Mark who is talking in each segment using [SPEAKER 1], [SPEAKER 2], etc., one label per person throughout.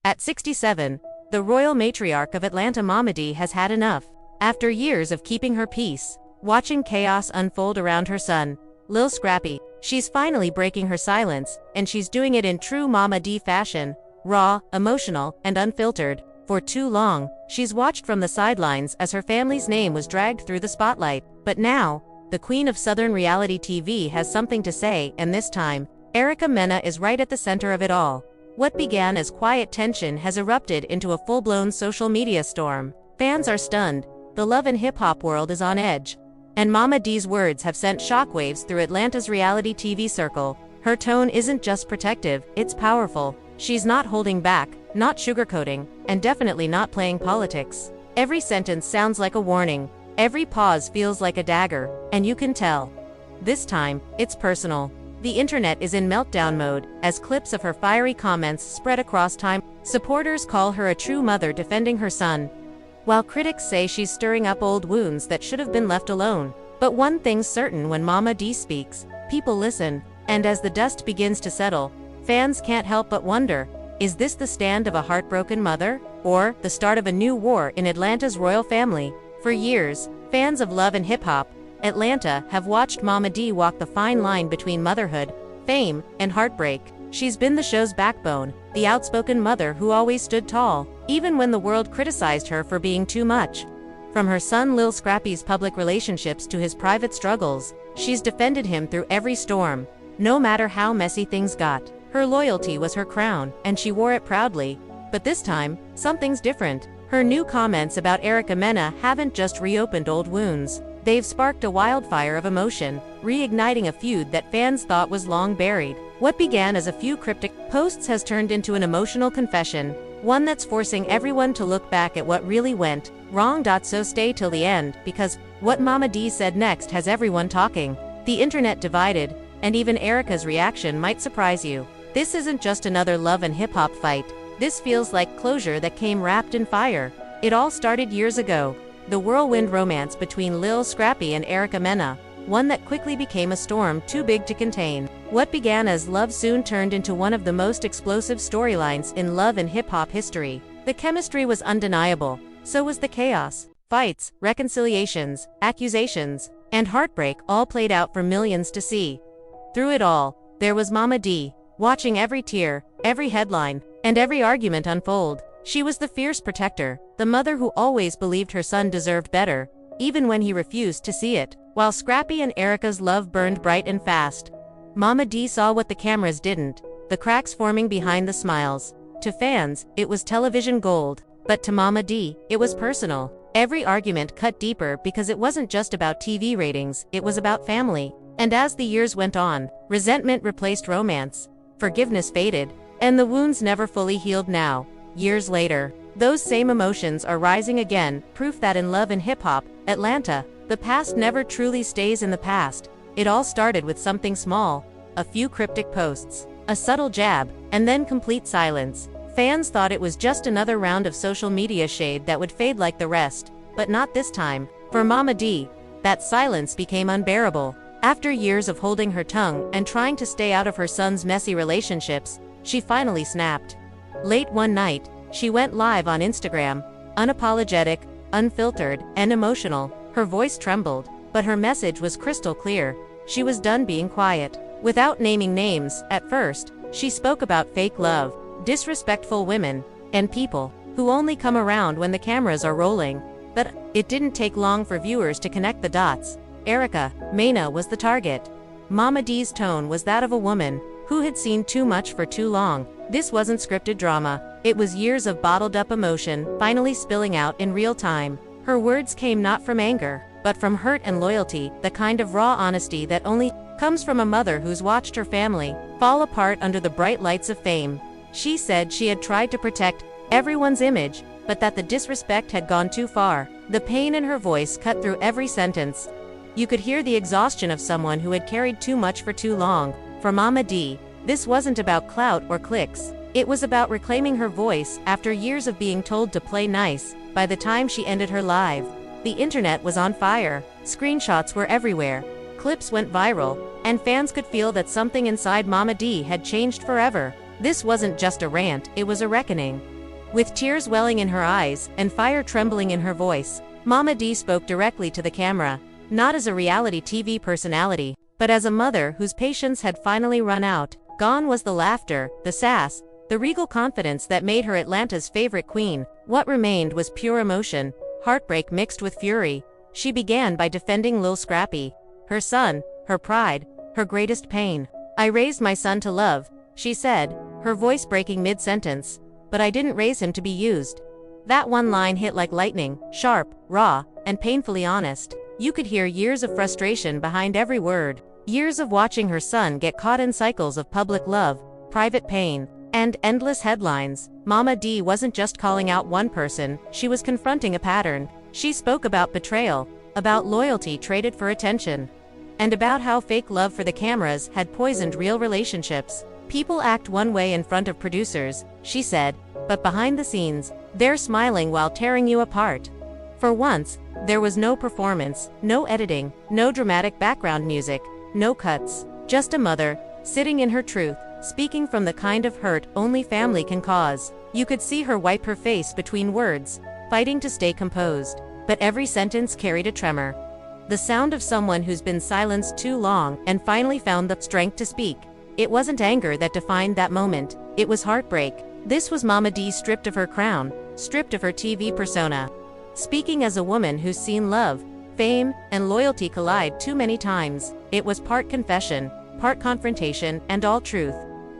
[SPEAKER 1] At 67, the royal matriarch of Atlanta Momma Dee has had enough. After years of keeping her peace, watching chaos unfold around her son, Lil Scrappy, she's finally breaking her silence, and she's doing it in true Momma Dee fashion, raw, emotional, and unfiltered. For too long, she's watched from the sidelines as her family's name was dragged through the spotlight. But now, the queen of Southern reality TV has something to say, and this time, Erica Mena is right at the center of it all. What began as quiet tension has erupted into a full-blown social media storm. Fans are stunned, the love and hip-hop world is on edge, and Momma Dee's words have sent shockwaves through Atlanta's reality TV circle. Her tone isn't just protective, it's powerful. She's not holding back, not sugarcoating, and definitely not playing politics. Every sentence sounds like a warning, every pause feels like a dagger, and you can tell. This time, it's personal. The internet is in meltdown mode, as clips of her fiery comments spread across time. Supporters call her a true mother defending her son, while critics say she's stirring up old wounds that should have been left alone. But one thing's certain: when Momma Dee speaks, people listen, and as the dust begins to settle, fans can't help but wonder, is this the stand of a heartbroken mother, or the start of a new war in Atlanta's royal family? For years, fans of love and hip-hop, Atlanta, have watched Momma Dee walk the fine line between motherhood, fame, and heartbreak. She's been the show's backbone, the outspoken mother who always stood tall, even when the world criticized her for being too much. From her son Lil Scrappy's public relationships to his private struggles, she's defended him through every storm. No matter how messy things got, her loyalty was her crown, and she wore it proudly. But this time, something's different. Her new comments about Erica Mena haven't just reopened old wounds. They've sparked a wildfire of emotion, reigniting a feud that fans thought was long buried. What began as a few cryptic posts has turned into an emotional confession, one that's forcing everyone to look back at what really went wrong. So stay till the end, because what Momma Dee said next has everyone talking. The internet divided, and even Erica's reaction might surprise you. This isn't just another love and hip-hop fight. This feels like closure that came wrapped in fire. It all started years ago. The whirlwind romance between Lil Scrappy and Erica Mena, one that quickly became a storm too big to contain. What began as love soon turned into one of the most explosive storylines in love and hip-hop history. The chemistry was undeniable, so was the chaos. Fights, reconciliations, accusations, and heartbreak all played out for millions to see. Through it all, there was Momma Dee, watching every tear, every headline, and every argument unfold. She was the fierce protector, the mother who always believed her son deserved better, even when he refused to see it. While Scrappy and Erica's love burned bright and fast, Momma Dee saw what the cameras didn't, the cracks forming behind the smiles. To fans, it was television gold, but to Momma Dee, it was personal. Every argument cut deeper because it wasn't just about TV ratings, it was about family. And as the years went on, resentment replaced romance, forgiveness faded, and the wounds never fully healed. Now, years later, those same emotions are rising again, proof that in love and hip-hop, Atlanta, the past never truly stays in the past. It all started with something small, a few cryptic posts, a subtle jab, and then complete silence. Fans thought it was just another round of social media shade that would fade like the rest, but not this time. For Momma Dee, that silence became unbearable. After years of holding her tongue and trying to stay out of her son's messy relationships, she finally snapped. Late one night, she went live on Instagram, unapologetic, unfiltered, and emotional. Her voice trembled, but her message was crystal clear. She was done being quiet. Without naming names, at first, she spoke about fake love, disrespectful women, and people who only come around when the cameras are rolling. But it didn't take long for viewers to connect the dots. Erica Mena was the target. Momma Dee's tone was that of a woman who had seen too much for too long. This wasn't scripted drama. It was years of bottled-up emotion finally spilling out in real time. Her words came not from anger, but from hurt and loyalty, the kind of raw honesty that only comes from a mother who's watched her family fall apart under the bright lights of fame. She said she had tried to protect everyone's image, but that the disrespect had gone too far. The pain in her voice cut through every sentence. You could hear the exhaustion of someone who had carried too much for too long. For Momma Dee, this wasn't about clout or clicks. It was about reclaiming her voice after years of being told to play nice. By the time she ended her live, the internet was on fire. Screenshots were everywhere. Clips went viral, and fans could feel that something inside Momma Dee had changed forever. This wasn't just a rant, it was a reckoning. With tears welling in her eyes and fire trembling in her voice, Momma Dee spoke directly to the camera, not as a reality TV personality, but as a mother whose patience had finally run out. Gone was the laughter, the sass, the regal confidence that made her Atlanta's favorite queen. What remained was pure emotion, heartbreak mixed with fury. She began by defending Lil Scrappy, her son, her pride, her greatest pain. "I raised my son to love," she said, her voice breaking mid-sentence, "but I didn't raise him to be used." That one line hit like lightning, sharp, raw, and painfully honest. You could hear years of frustration behind every word. Years of watching her son get caught in cycles of public love, private pain, and endless headlines. Momma Dee wasn't just calling out one person, she was confronting a pattern. She spoke about betrayal, about loyalty traded for attention, and about how fake love for the cameras had poisoned real relationships. "People act one way in front of producers," she said, "but behind the scenes, they're smiling while tearing you apart." For once, there was no performance, no editing, no dramatic background music, no cuts. Just a mother, sitting in her truth, speaking from the kind of hurt only family can cause. You could see her wipe her face between words, fighting to stay composed. But every sentence carried a tremor. The sound of someone who's been silenced too long and finally found the strength to speak. It wasn't anger that defined that moment, it was heartbreak. This was Momma Dee stripped of her crown, stripped of her TV persona. Speaking as a woman who's seen love, fame, and loyalty collide too many times, it was part confession, part confrontation, and all truth.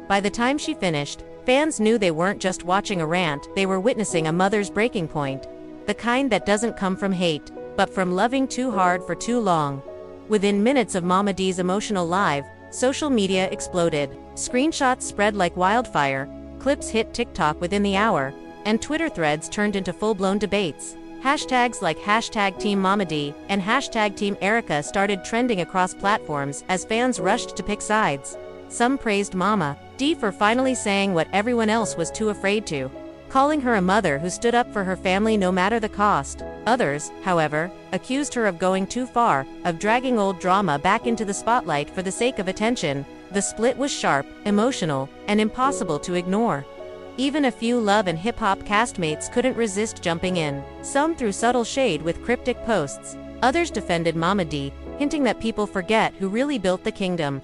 [SPEAKER 1] By the time she finished, fans knew they weren't just watching a rant, they were witnessing a mother's breaking point. The kind that doesn't come from hate, but from loving too hard for too long. Within minutes of Momma Dee's emotional live, social media exploded. Screenshots spread like wildfire, clips hit TikTok within the hour, and Twitter threads turned into full-blown debates. Hashtags like #Team Momma Dee and #Team Erica started trending across platforms as fans rushed to pick sides. Some praised Momma Dee for finally saying what everyone else was too afraid to, calling her a mother who stood up for her family no matter the cost. Others, however, accused her of going too far, of dragging old drama back into the spotlight for the sake of attention. The split was sharp, emotional, and impossible to ignore. Even a few Love and Hip Hop castmates couldn't resist jumping in. Some threw subtle shade with cryptic posts. Others defended Momma Dee, hinting that people forget who really built the kingdom.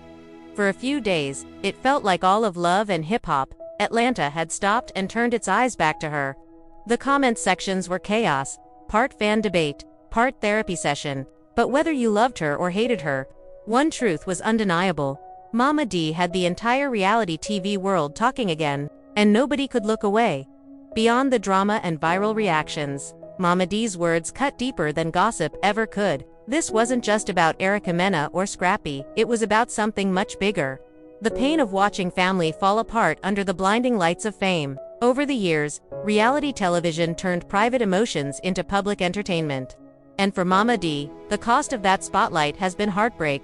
[SPEAKER 1] For a few days, it felt like all of Love and Hip Hop Atlanta had stopped and turned its eyes back to her. The comment sections were chaos, part fan debate, part therapy session. But whether you loved her or hated her, one truth was undeniable. Momma Dee had the entire reality TV world talking again, and nobody could look away. Beyond the drama and viral reactions, Momma Dee's words cut deeper than gossip ever could. This wasn't just about Erica Mena or Scrappy, it was about something much bigger. The pain of watching family fall apart under the blinding lights of fame. Over the years, reality television turned private emotions into public entertainment. And for Momma Dee, the cost of that spotlight has been heartbreak.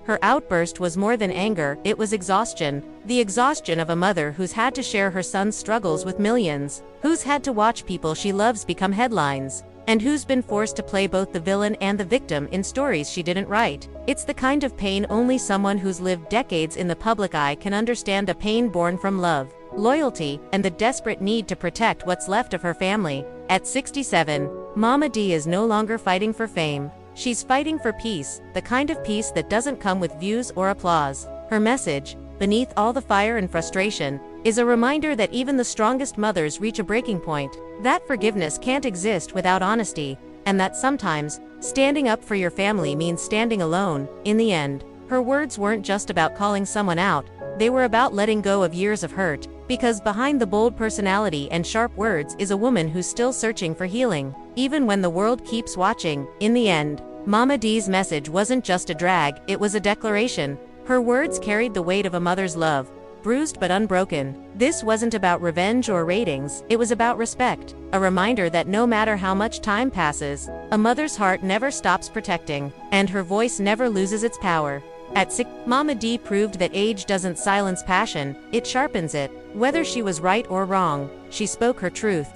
[SPEAKER 1] Her outburst was more than anger, it was exhaustion. The exhaustion of a mother who's had to share her son's struggles with millions, who's had to watch people she loves become headlines, and who's been forced to play both the villain and the victim in stories she didn't write. It's the kind of pain only someone who's lived decades in the public eye can understand, a pain born from love, loyalty, and the desperate need to protect what's left of her family. At 67, Momma Dee is no longer fighting for fame. She's fighting for peace, the kind of peace that doesn't come with views or applause. Her message, beneath all the fire and frustration, is a reminder that even the strongest mothers reach a breaking point, that forgiveness can't exist without honesty, and that sometimes, standing up for your family means standing alone. In the end, her words weren't just about calling someone out, they were about letting go of years of hurt, because behind the bold personality and sharp words is a woman who's still searching for healing, even when the world keeps watching. In the end, Momma Dee's message wasn't just a drag, it was a declaration. Her words carried the weight of a mother's love, bruised but unbroken. This wasn't about revenge or ratings, it was about respect, a reminder that no matter how much time passes, a mother's heart never stops protecting, and her voice never loses its power. At 6, Momma Dee proved that age doesn't silence passion, it sharpens it. Whether she was right or wrong, she spoke her truth.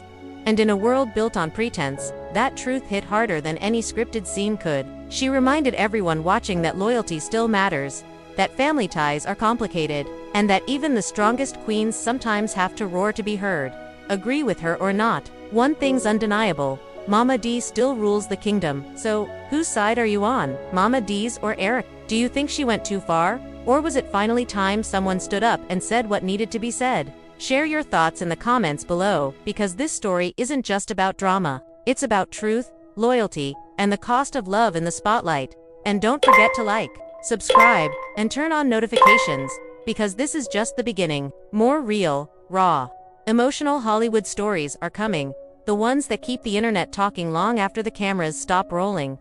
[SPEAKER 1] And in a world built on pretense, that truth hit harder than any scripted scene could. She reminded everyone watching that loyalty still matters, that family ties are complicated, and that even the strongest queens sometimes have to roar to be heard. Agree with her or not, one thing's undeniable. Momma Dee still rules the kingdom, so, whose side are you on, Momma Dee's or Eric? Do you think she went too far? Or was it finally time someone stood up and said what needed to be said? Share your thoughts in the comments below, because this story isn't just about drama. It's about truth, loyalty, and the cost of love in the spotlight. And don't forget to like, subscribe, and turn on notifications, because this is just the beginning. More real, raw, emotional Hollywood stories are coming. The ones that keep the internet talking long after the cameras stop rolling.